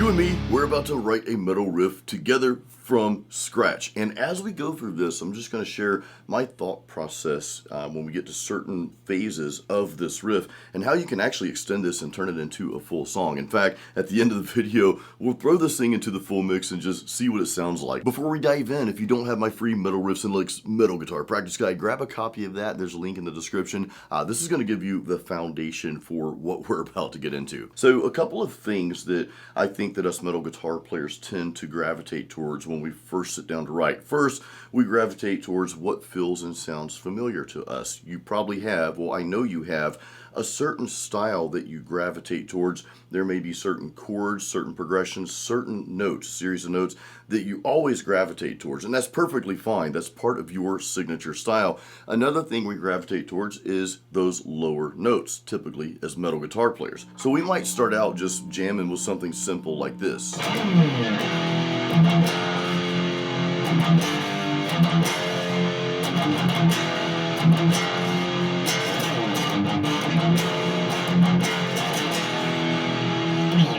You and me, we're about to write a metal riff together from scratch. And as we go through this, I'm just going to share my thought process when we get to certain phases of this riff and how you can actually extend this and turn it into a full song. In fact, at the end of the video, we'll throw this thing into the full mix and just see what it sounds like. Before we dive in, if you don't have my free Metal Riffs Licks metal guitar practice guide, grab a copy of that. There's a link in the description. This is going to give you the foundation for what we're about to get into. So a couple of things that I think that us metal guitar players tend to gravitate towards when we first sit down to write. First, we gravitate towards what feels and sounds familiar to us. You probably have, well, I know you have, a certain style that you gravitate towards. There may be certain chords, certain progressions, certain notes, series of notes that you always gravitate towards, and that's perfectly fine. That's part of your signature style. Another thing we gravitate towards is those lower notes, typically as metal guitar players. So we might start out just jamming with something simple like this.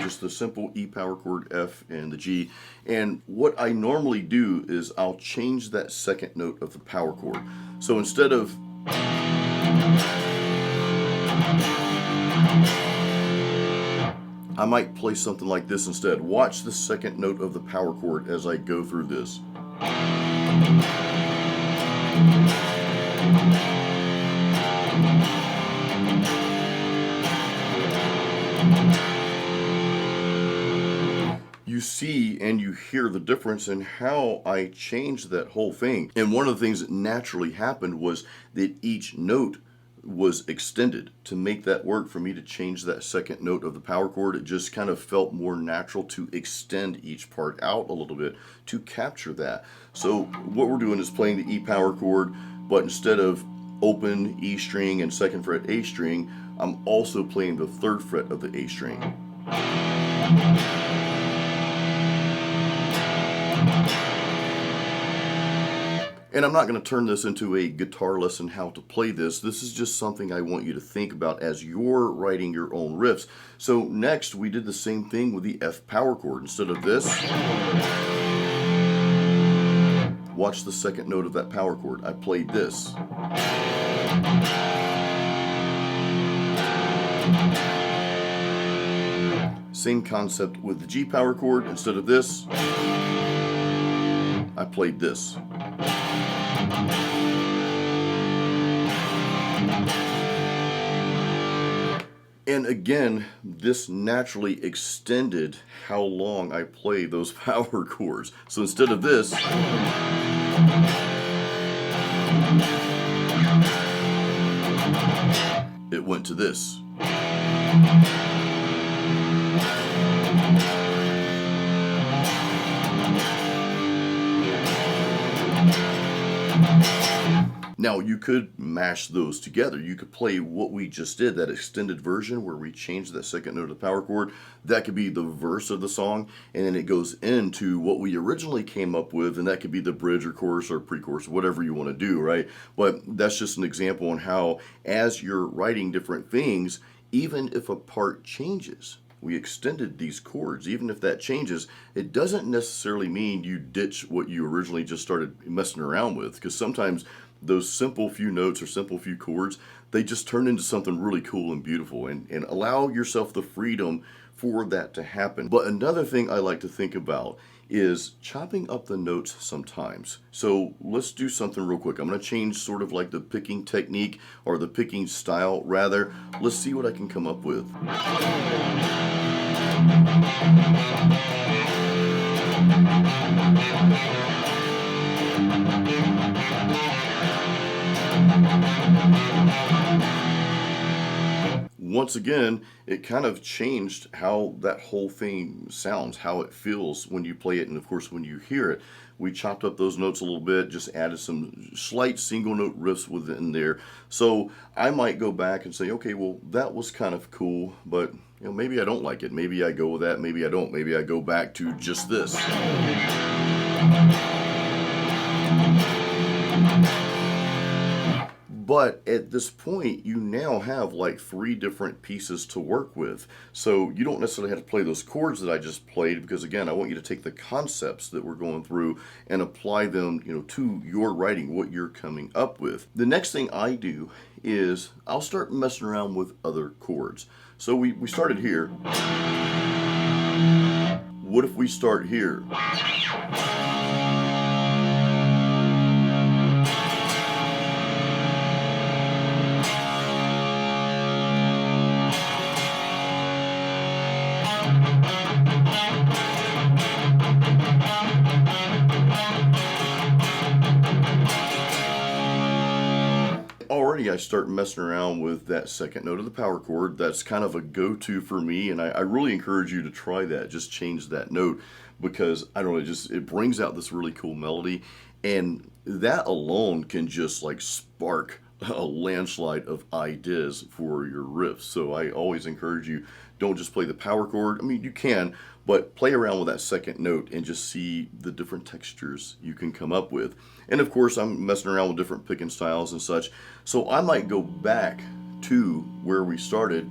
Just the simple E power chord, F, and the G. And what I normally do is I'll change that second note of the power chord. So instead of I might play something like this instead. Watch the second note of the power chord as I go through this. You see and you hear the difference in how I changed that whole thing. And one of the things that naturally happened was that each note was extended. To make that work for me to change that second note of the power chord, it just kind of felt more natural to extend each part out a little bit to capture that. So what we're doing is playing the E power chord, but instead of open E string and second fret A string, I'm also playing the third fret of the A string. And I'm not going to turn this into a guitar lesson how to play this. This is just something I want you to think about as you're writing your own riffs. So next we did the same thing with the F power chord. Instead of this, watch the second note of that power chord. I played this. Same concept with the G power chord. Instead of this, I played this. And again, this naturally extended how long I play those power chords. So instead of this, it went to this. Now you could mash those together. You could play what we just did, that extended version where we changed that second note of the power chord. That could be the verse of the song, and then it goes into what we originally came up with, and that could be the bridge or chorus or pre-chorus, whatever you want to do, right? But that's just an example on how, as you're writing different things, even if a part changes, we extended these chords. Even if that changes, it doesn't necessarily mean you ditch what you originally just started messing around with, because sometimes those simple few notes or simple few chords, they just turn into something really cool and beautiful, and allow yourself the freedom for that to happen. But another thing I like to think about is chopping up the notes sometimes. So let's do something real quick. I'm going to change sort of like the picking technique, or the picking style rather. Let's see what I can come up with. Once again, it kind of changed how that whole thing sounds, how it feels when you play it, and of course when you hear it. We chopped up those notes a little bit, just added some slight single note riffs within there. So I might go back and say, okay, well, that was kind of cool, but maybe I don't like it. Maybe I go with that, maybe I don't. Maybe I go back to just this. But at this point, you now have like 3 different pieces to work with. So you don't necessarily have to play those chords that I just played, because again, I want you to take the concepts that we're going through and apply them, to your writing, what you're coming up with. The next thing I do is I'll start messing around with other chords. So we started here. What if we start here? Already I start messing around with that second note of the power chord. That's kind of a go-to for me, and I really encourage you to try that. Just change that note, because I don't know, it brings out this really cool melody, and that alone can just like spark a landslide of ideas for your riffs. So I always encourage you, don't just play the power chord. I mean, you can, but play around with that second note and just see the different textures you can come up with. And of course, I'm messing around with different picking styles and such. So I might go back to where we started.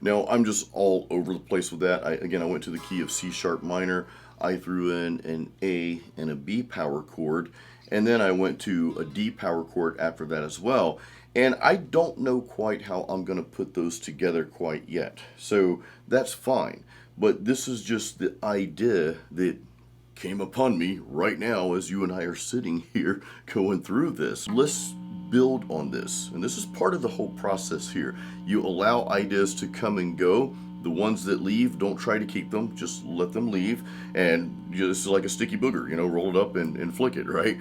Now, I'm just all over the place with that. I went to the key of C sharp minor. I threw in an A and a B power chord, and then I went to a D power chord after that as well. And I don't know quite how I'm going to put those together quite yet. So that's fine. But this is just the idea that came upon me right now as you and I are sitting here going through this. Let's build on this, and this is part of the whole process here. You allow ideas to come and go. The ones that leave, don't try to keep them, just let them leave. And this is like a sticky booger, roll it up and flick it, right?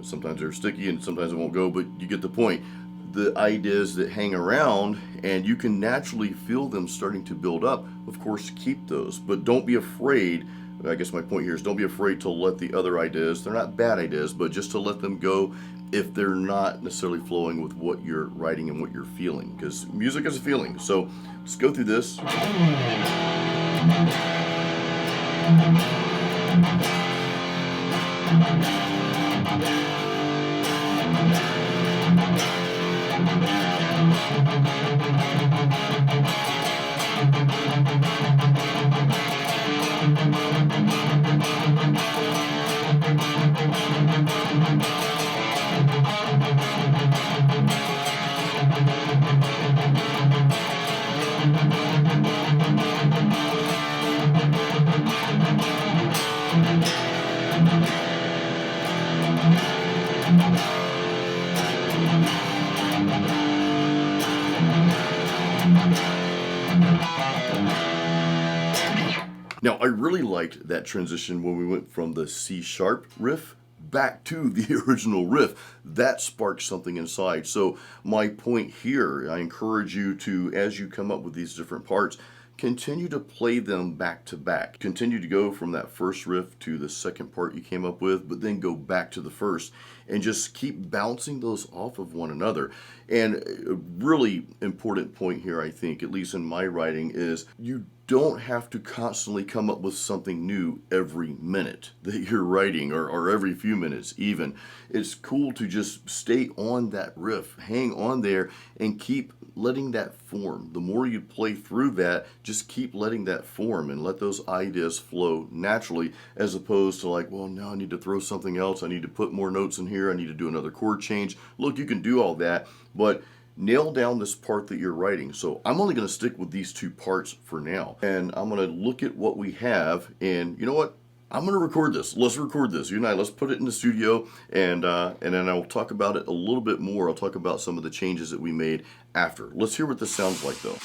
Sometimes they're sticky and sometimes it won't go, but you get the point. The ideas that hang around and you can naturally feel them starting to build up, of course, keep those, but don't be afraid. I guess my point here is, don't be afraid to let the other ideas, they're not bad ideas, but just to let them go if they're not necessarily flowing with what you're writing and what you're feeling, because music is a feeling. So let's go through this. Now, I really liked that transition when we went from the C sharp riff back to the original riff. That sparked something inside. So my point here, I encourage you to, as you come up with these different parts, continue to play them back to back. Continue to go from that first riff to the second part you came up with, but then go back to the first and just keep bouncing those off of one another. And a really important point here, I think, at least in my writing, is you don't have to constantly come up with something new every minute that you're writing, or every few minutes even. It's cool to just stay on that riff, hang on there, and keep letting that form. The more you play through that, just keep letting that form and let those ideas flow naturally, as opposed to like, well, now I need to throw something else, I need to put more notes in here, I need to do another chord change. Look, you can do all that, but nail down this part that you're writing. So I'm only going to stick with these two parts for now, and I'm going to look at what we have, and you know what? I'm going to record this. Let's record this. You and I, let's put it in the studio, and then I'll talk about it a little bit more. I'll talk about some of the changes that we made after. Let's hear what this sounds like, though.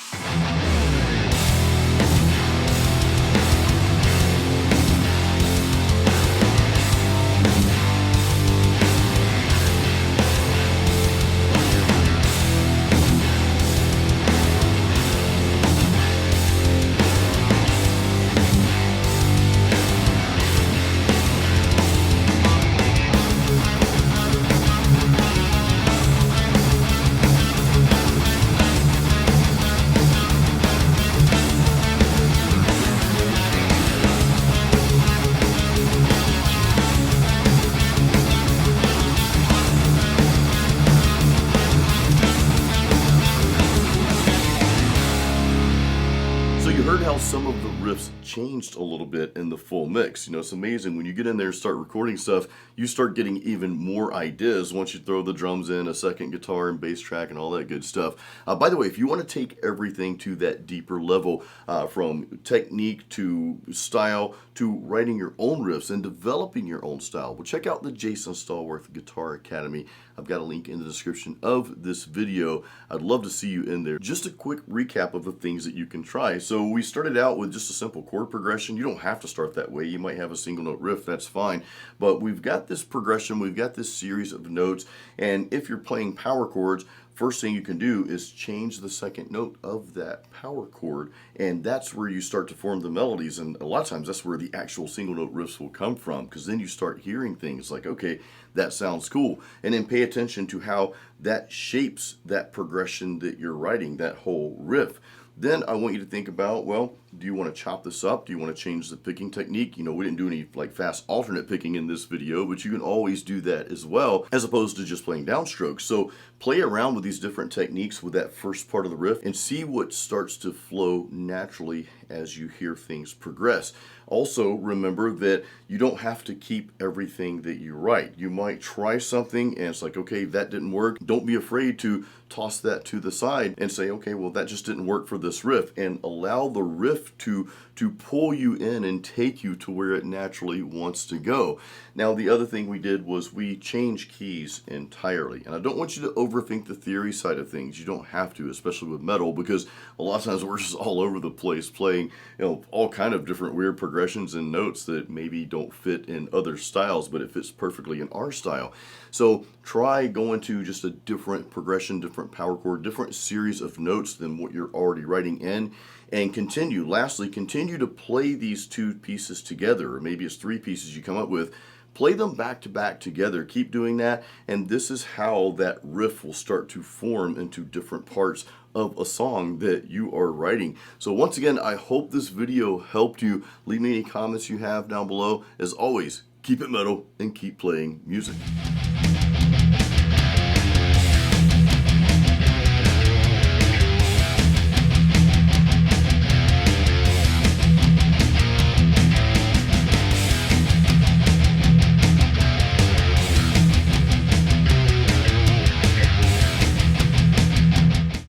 some of the riffs changed a little bit in the full mix. You know, it's amazing when you get in there and start recording stuff, you start getting even more ideas once you throw the drums in, a second guitar and bass track and all that good stuff. By the way, if you want to take everything to that deeper level, from technique to style to writing your own riffs and developing your own style, well, check out the Jason Stallworth Guitar Academy. I've got a link in the description of this video. I'd love to see you in there. Just a quick recap of the things that you can try. So we started out with just a simple chord progression. You don't have to start that way. You might have a single note riff, that's fine. But we've got this progression, we've got this series of notes, and if you're playing power chords, first thing you can do is change the second note of that power chord, and that's where you start to form the melodies. And a lot of times that's where the actual single note riffs will come from, because then you start hearing things like, okay, that sounds cool. And then pay attention to how that shapes that progression that you're writing, that whole riff. Then I want you to think about, well, do you want to chop this up? Do you want to change the picking technique? You know, we didn't do any like fast alternate picking in this video, but you can always do that as well, as opposed to just playing downstrokes. So play around with these different techniques with that first part of the riff and see what starts to flow naturally as you hear things progress. Also, remember that you don't have to keep everything that you write. You might try something and it's like, okay, that didn't work. Don't be afraid to toss that to the side and say, okay, well, that just didn't work for this riff, and allow the riff to pull you in and take you to where it naturally wants to go. Now, the other thing we did was we changed keys entirely. And I don't want you to overthink the theory side of things. You don't have to, especially with metal, because a lot of times we're just all over the place playing, you know, all kind of different weird progressions and notes that maybe don't fit in other styles, but it fits perfectly in our style. So try going to just a different progression, different power chord, different series of notes than what you're already writing in, and continue. Lastly, continue to play these two pieces together, or maybe it's three pieces you come up with. Play them back to back together. Keep doing that, and this is how that riff will start to form into different parts of a song that you are writing. So once again, I hope this video helped you. Leave me any comments you have down below. As always, keep it metal and keep playing music.